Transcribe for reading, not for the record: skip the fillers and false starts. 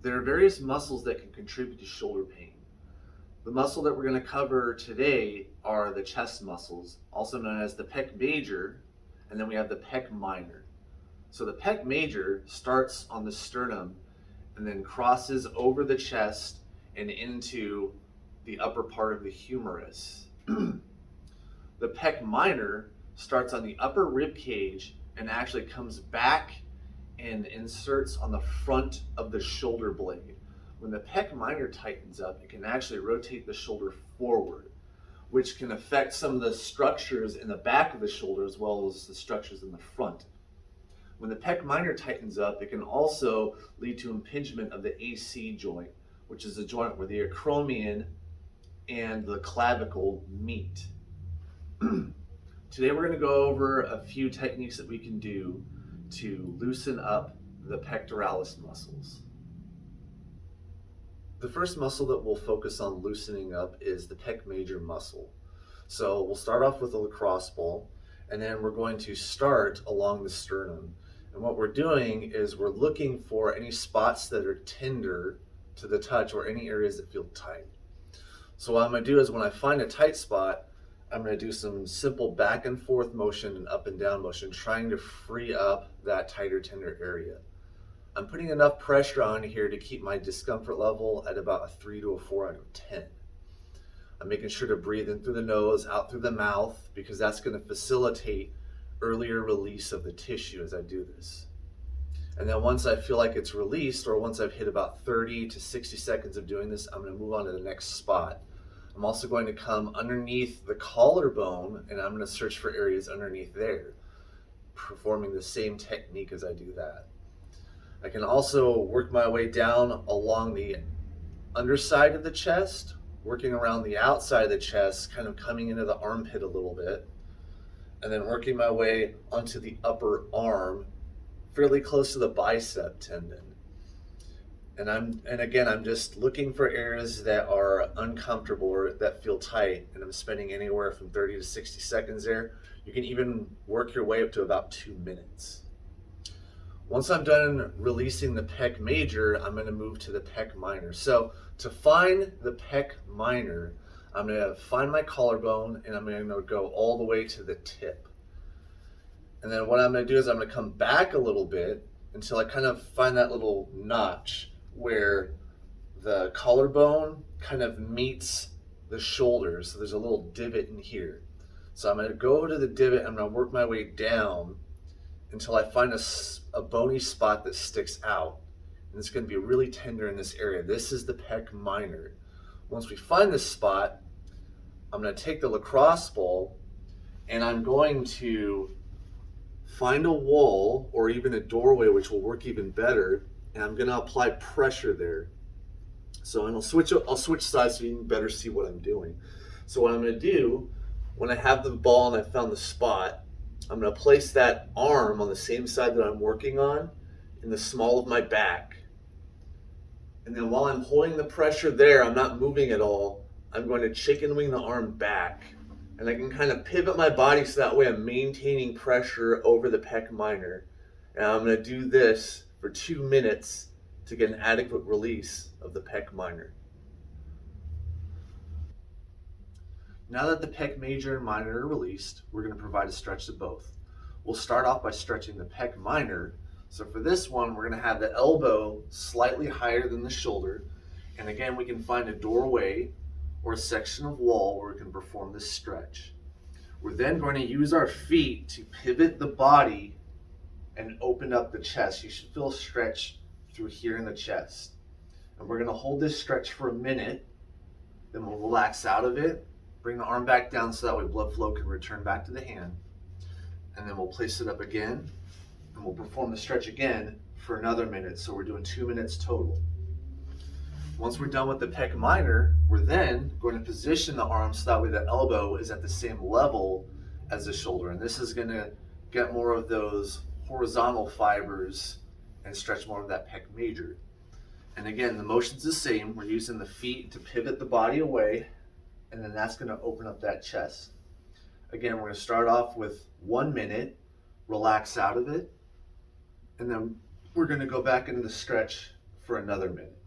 There are various muscles that can contribute to shoulder pain. The muscle that we're going to cover today are the chest muscles, also known as the pec major, and then we have the pec minor. So the pec major starts on the sternum and then crosses over the chest and into the upper part of the humerus. The pec minor starts on the upper rib cage and actually comes back and inserts on the front of the shoulder blade. When the pec minor tightens up, it can actually rotate the shoulder forward, which can affect some of the structures in the back of the shoulder as well as the structures in the front. When the pec minor tightens up, it can also lead to impingement of the AC joint, which is the joint where the acromion and the clavicle meet. Today we're going to go over a few techniques that we can do to loosen up the pectoralis muscles. The first muscle that we'll focus on loosening up is the pec major muscle. So we'll start off with a lacrosse ball, and then we're going to start along the sternum. And what we're doing is we're looking for any spots that are tender to the touch or any areas that feel tight. So what I'm going to do is when I find a tight spot, I'm going to do some simple back and forth motion and up and down motion, trying to free up that tighter, tender area. I'm putting enough pressure on here to keep my discomfort level at about a 3 to a 4 out of 10. I'm making sure to breathe in through the nose, out through the mouth, because that's going to facilitate earlier release of the tissue as I do this. And then once I feel like it's released, or once I've hit about 30 to 60 seconds of doing this, I'm going to move on to the next spot. I'm also going to come underneath the collarbone, and I'm going to search for areas underneath there, performing the same technique as I do that. I can also work my way down along the underside of the chest, working around the outside of the chest, kind of coming into the armpit a little bit, and then working my way onto the upper arm, fairly close to the bicep tendon. And again, I'm just looking for areas that are uncomfortable or that feel tight, and I'm spending anywhere from 30 to 60 seconds there. You can even work your way up to about 2 minutes. Once I'm done releasing the pec major, I'm going to move to the pec minor. So to find the pec minor, I'm going to find my collarbone and I'm going to go all the way to the tip. And then what I'm going to do is I'm going to come back a little bit until I kind of find that little notch where the collarbone kind of meets the shoulder. So there's a little divot in here. So I'm going to go over to the divot. I'm going to work my way down until I find a bony spot that sticks out. And it's going to be really tender in this area. This is the pec minor. Once we find this spot, I'm going to take the lacrosse ball and I'm going to find a wall or even a doorway, which will work even better, and I'm going to apply pressure there. So and I'll switch sides so you can better see what I'm doing. So what I'm going to do, when I have the ball and I found the spot, I'm going to place that arm on the same side that I'm working on in the small of my back. And then while I'm holding the pressure there, I'm not moving at all, I'm going to chicken wing the arm back. And I can kind of pivot my body so that way I'm maintaining pressure over the pec minor. And I'm going to do this for 2 minutes to get an adequate release of the pec minor. Now that the pec major and minor are released, we're going to provide a stretch to both. We'll start off by stretching the pec minor. So for this one, we're going to have the elbow slightly higher than the shoulder. And again, we can find a doorway or a section of wall where we can perform this stretch. We're then going to use our feet to pivot the body and open up the chest. You should feel a stretch through here in the chest. And we're going to hold this stretch for a minute, then we'll relax out of it, bring the arm back down so that way blood flow can return back to the hand. And then we'll place it up again, and we'll perform the stretch again for another minute. So we're doing 2 minutes total. Once we're done with the pec minor, we're then going to position the arm so that way the elbow is at the same level as the shoulder. And this is going to get more of those horizontal fibers and stretch more of that pec major. And again, the motion's the same. We're using the feet to pivot the body away, and then that's going to open up that chest. Again, we're going to start off with 1 minute, relax out of it, and then we're going to go back into the stretch for another minute.